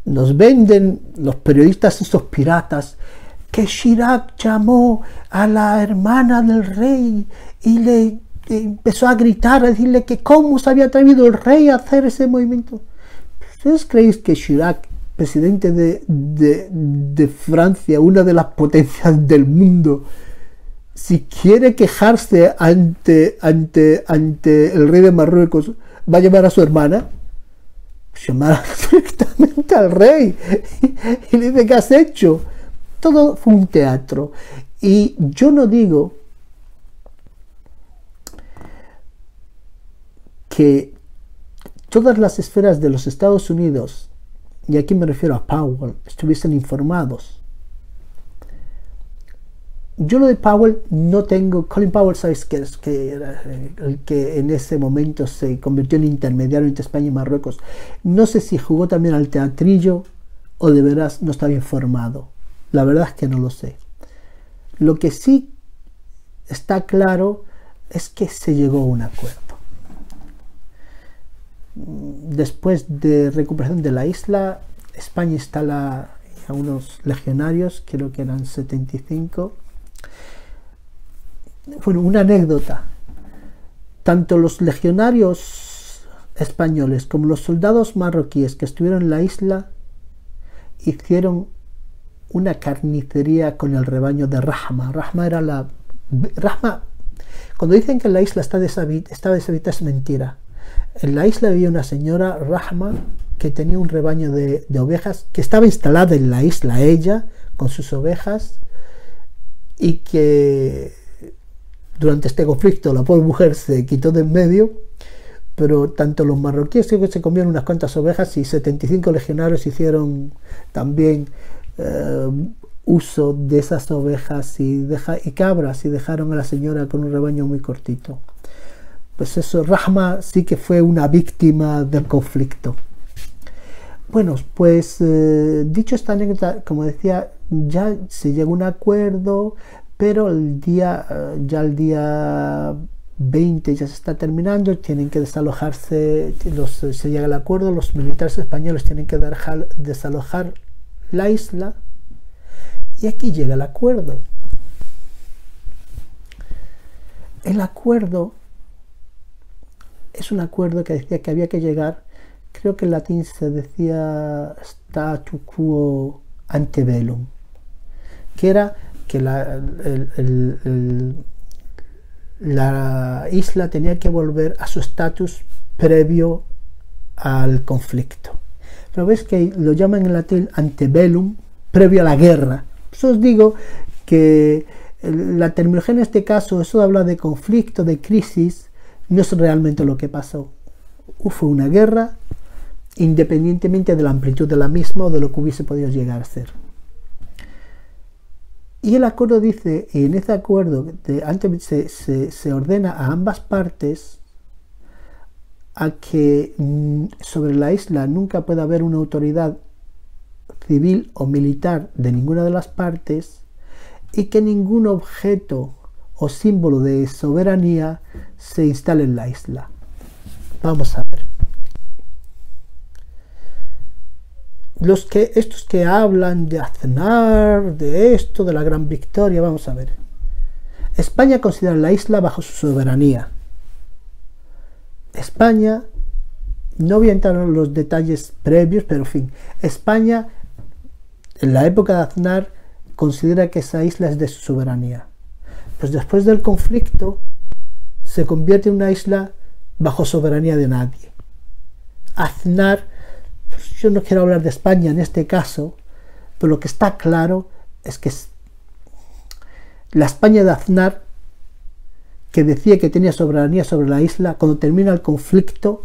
Nos venden los periodistas, esos piratas, que Chirac llamó a la hermana del rey y le empezó a gritar, a decirle que cómo se había atrevido el rey a hacer ese movimiento. ¿Ustedes creéis que Chirac, presidente de Francia, una de las potencias del mundo, si quiere quejarse ante el rey de Marruecos, va a llamar a su hermana? Llamar directamente al rey y le dice: ¿qué has hecho? Todo fue un teatro. Y yo no digo que todas las esferas de los Estados Unidos, y aquí me refiero a Powell, estuviesen informados. Yo lo de Powell no tengo... Colin Powell, ¿sabes qué es? Que era el que en ese momento se convirtió en intermediario entre España y Marruecos. No sé si jugó también al teatrillo o de veras no estaba informado. La verdad es que no lo sé. Lo que sí está claro es que se llegó a un acuerdo. Después de recuperación de la isla, España instala a unos legionarios, creo que eran 75. Bueno, una anécdota. Tanto los legionarios españoles como los soldados marroquíes que estuvieron en la isla hicieron una carnicería con el rebaño de Rahma. Rahma era la... Rahma, cuando dicen que la isla está deshabitada, es mentira. En la isla vivía una señora, Rahma, que tenía un rebaño de ovejas, que estaba instalada en la isla ella, con sus ovejas, y que durante este conflicto la pobre mujer se quitó de en medio pero tanto los marroquíes creo que se comieron unas cuantas ovejas y 75 legionarios hicieron también uso de esas ovejas y cabras y dejaron a la señora con un rebaño muy cortito. Pues eso, Rahma sí que fue una víctima del conflicto. Bueno, pues dicho esta anécdota, como decía, ya se llegó a un acuerdo, pero el día 20 ya se está terminando, tienen que desalojarse, se llega al acuerdo, los militares españoles tienen que desalojar la isla, y aquí llega el acuerdo. El acuerdo es un acuerdo que decía que había que llegar, creo que en latín se decía statu quo ante bellum, que era que la isla tenía que volver a su estatus previo al conflicto. Pero ves que lo llaman en latín antebellum, previo a la guerra. Pues os digo que la terminología en este caso, eso de hablar de conflicto, de crisis, no es realmente lo que pasó. Fue una guerra, independientemente de la amplitud de la misma o de lo que hubiese podido llegar a ser. Y el acuerdo dice, y en ese acuerdo se ordena a ambas partes a que sobre la isla nunca pueda haber una autoridad civil o militar de ninguna de las partes y que ningún objeto o símbolo de soberanía se instale en la isla. Vamos a ver. Estos que hablan de Aznar, de esto, de la gran victoria, vamos a ver. España considera la isla bajo su soberanía. España, no voy a entrar en los detalles previos, pero en fin, España en la época de Aznar considera que esa isla es de su soberanía. Pues después del conflicto se convierte en una isla bajo soberanía de nadie. Aznar, pues yo no quiero hablar de España en este caso, pero lo que está claro es que la España de Aznar, que decía que tenía soberanía sobre la isla, cuando termina el conflicto,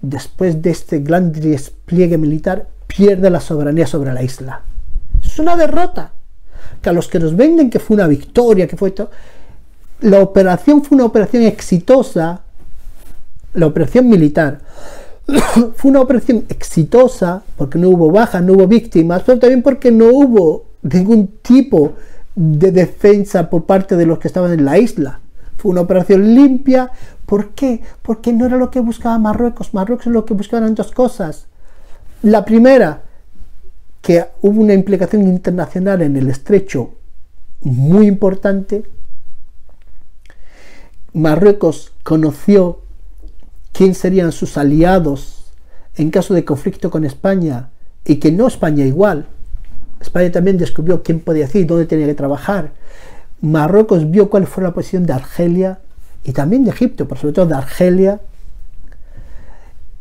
después de este gran despliegue militar, pierde la soberanía sobre la isla. Es una derrota. Que a los que nos venden que fue una victoria, que fue todo, la operación fue una operación exitosa, la operación militar fue una operación exitosa porque no hubo bajas, no hubo víctimas, pero también porque no hubo ningún tipo de defensa por parte de los que estaban en la isla. Fue una operación limpia. ¿Por qué? Porque no era lo que buscaba Marruecos. Marruecos lo que buscaban eran dos cosas. La primera, que hubo una implicación internacional en el estrecho muy importante. Marruecos conoció quién serían sus aliados en caso de conflicto con España, y que no España igual. España también descubrió quién podía hacer y dónde tenía que trabajar. Marruecos vio cuál fue la posición de Argelia y también de Egipto, pero sobre todo de Argelia.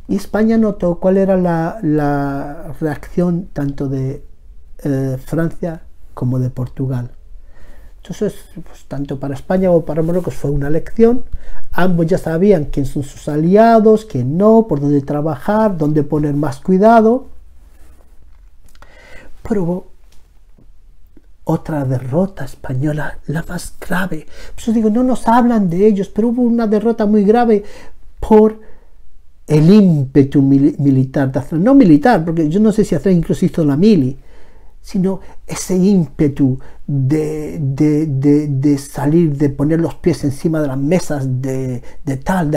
Y España notó cuál era la reacción tanto de Francia como de Portugal. Entonces, pues, tanto para España como para Marruecos fue una lección. Ambos ya sabían quién son sus aliados, quién no, por dónde trabajar, dónde poner más cuidado. Pero hubo otra derrota española, la más grave. Por eso digo, no nos hablan de ellos, pero hubo una derrota muy grave por el ímpetu militar de Aznar. No militar, porque yo no sé si Aznar incluso hizo la mili, sino ese ímpetu de salir, de poner los pies encima de las mesas, de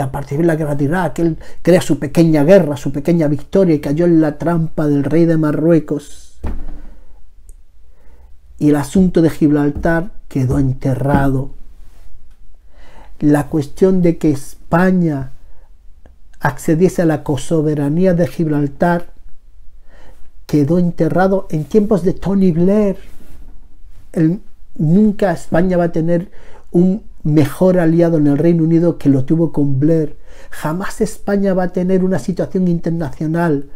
a partir de la guerra de Irak, él crea su pequeña guerra, su pequeña victoria, y cayó en la trampa del rey de Marruecos. Y el asunto de Gibraltar quedó enterrado. La cuestión de que España accediese a la cosoberanía de Gibraltar quedó enterrado en tiempos de Tony Blair. Nunca España va a tener un mejor aliado en el Reino Unido que lo tuvo con Blair. Jamás España va a tener una situación internacional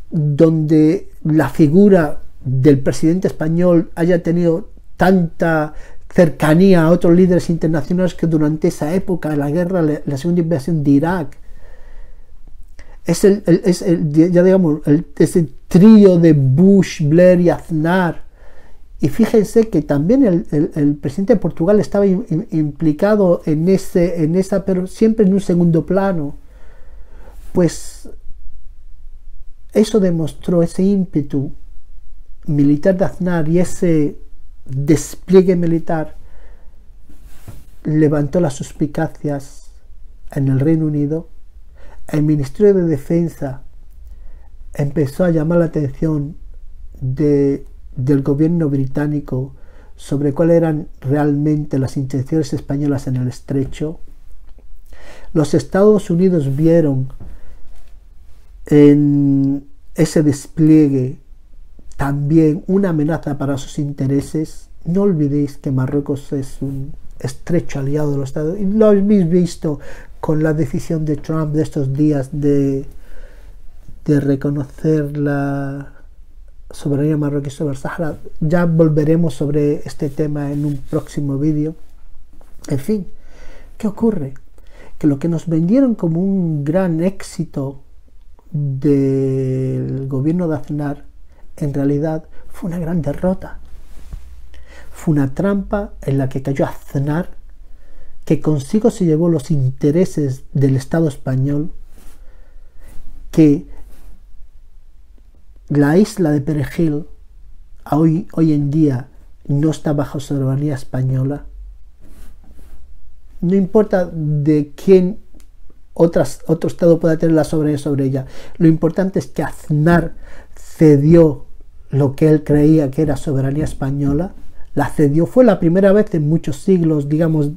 donde la figura del presidente español haya tenido tanta cercanía a otros líderes internacionales que durante esa época, la guerra, la segunda invasión de Irak. Es el trío de Bush, Blair y Aznar. Y fíjense que también el presidente de Portugal estaba implicado en esa, pero siempre en un segundo plano. Pues eso demostró ese ímpetu militar de Aznar, y ese despliegue militar levantó las suspicacias en el Reino Unido. El Ministerio de Defensa empezó a llamar la atención del gobierno británico sobre cuáles eran realmente las intenciones españolas en el estrecho. Los Estados Unidos vieron en ese despliegue también una amenaza para sus intereses. No olvidéis que Marruecos es un estrecho aliado de los Estados Unidos, y lo habéis visto con la decisión de Trump de estos días de reconocer la soberanía marroquí sobre el Sahara. Ya volveremos sobre este tema en un próximo vídeo. En fin, ¿qué ocurre? Que lo que nos vendieron como un gran éxito del gobierno de Aznar, en realidad fue una gran derrota. Fue una trampa en la que cayó Aznar, que consigo se llevó los intereses del Estado español, que la isla de Perejil hoy en día no está bajo soberanía española. No importa de quién otro Estado pueda tener la soberanía sobre ella. Lo importante es que Aznar cedió lo que él creía que era soberanía española. La cedió. Fue la primera vez en muchos siglos, digamos,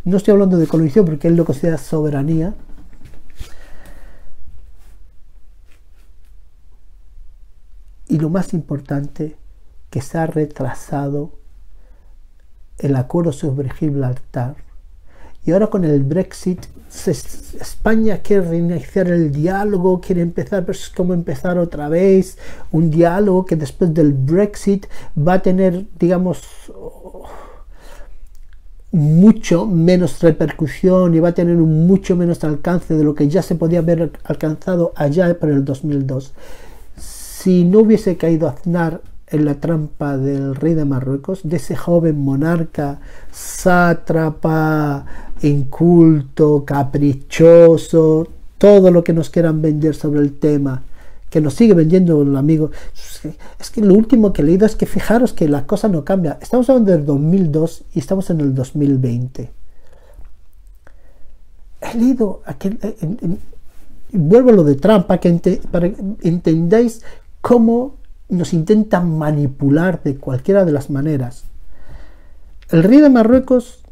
no estoy hablando de colonización porque él lo considera soberanía. Y lo más importante, que se ha retrasado el acuerdo sobre Gibraltar. Y ahora con el Brexit, España quiere reiniciar el diálogo, quiere empezar, pero es como empezar otra vez un diálogo que después del Brexit va a tener, digamos, mucho menos repercusión y va a tener un mucho menos alcance de lo que ya se podía haber alcanzado allá por el 2002. Si no hubiese caído Aznar en la trampa del rey de Marruecos, de ese joven monarca sátrapa, inculto, caprichoso, todo lo que nos quieran vender sobre el tema, que nos sigue vendiendo el amigo. Es que lo último que he leído es que fijaros que la cosa no cambia. Estamos hablando del 2002 y estamos en el 2020. He leído vuelvo a lo de Trump para que entendáis cómo nos intentan manipular de cualquiera de las maneras. El rey de Marruecos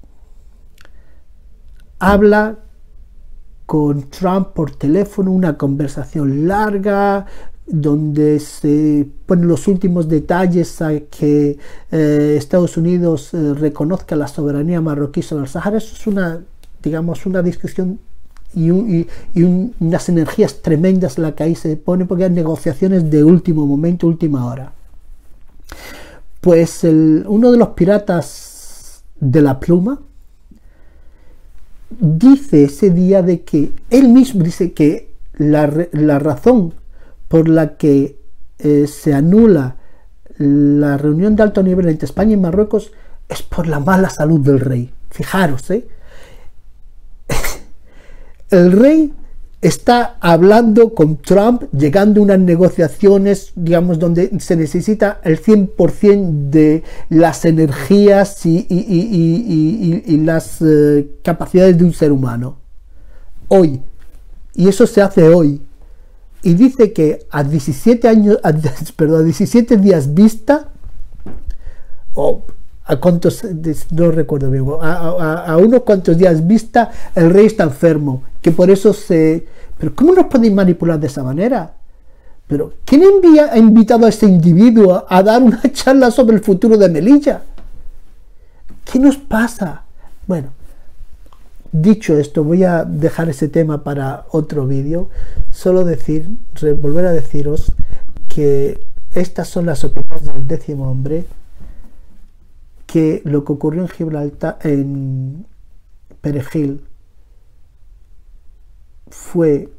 habla con Trump por teléfono, una conversación larga donde se ponen los últimos detalles a que Estados Unidos reconozca la soberanía marroquí sobre el Sahara. Eso es una discusión y unas energías tremendas la que ahí se pone, porque hay negociaciones de último momento, última hora. Pues uno de los piratas de la pluma dice ese día de que él mismo dice que la razón por la que se anula la reunión de alto nivel entre España y Marruecos es por la mala salud del rey. Fijaros, el rey está hablando con Trump, llegando a unas negociaciones, digamos, donde se necesita el 100% de las energías y las capacidades de un ser humano. Hoy. Y eso se hace hoy. Y dice que a 17 días vista, a cuántos, no recuerdo bien, a unos cuantos días vista, el rey está enfermo, que por eso pero ¿cómo nos podéis manipular de esa manera? Pero ¿quién ha invitado a ese individuo a dar una charla sobre el futuro de Melilla? ¿Qué nos pasa? Bueno, dicho esto, voy a dejar ese tema para otro vídeo. Solo volver a deciros que estas son las opiniones del 10º hombre, que lo que ocurrió en Gibraltar, en Perejil, fue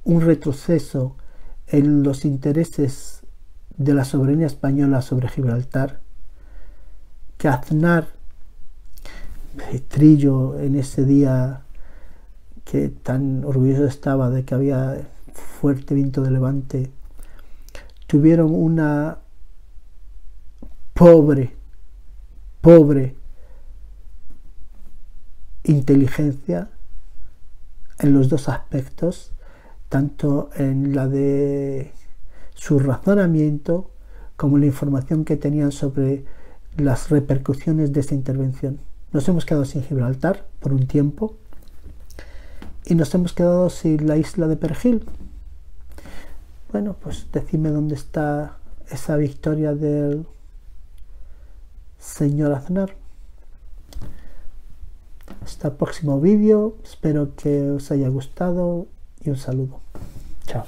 un retroceso en los intereses de la soberanía española sobre Gibraltar, que Aznar, Trillo, en ese día que tan orgulloso estaba de que había fuerte viento de levante, tuvieron una pobre inteligencia en los dos aspectos, tanto en la de su razonamiento como la información que tenían sobre las repercusiones de esta intervención. Nos hemos quedado sin Gibraltar por un tiempo y nos hemos quedado sin la isla de Perejil. Bueno, pues decidme dónde está esa victoria del señor Aznar. Hasta el próximo vídeo, espero que os haya gustado y un saludo. Chao.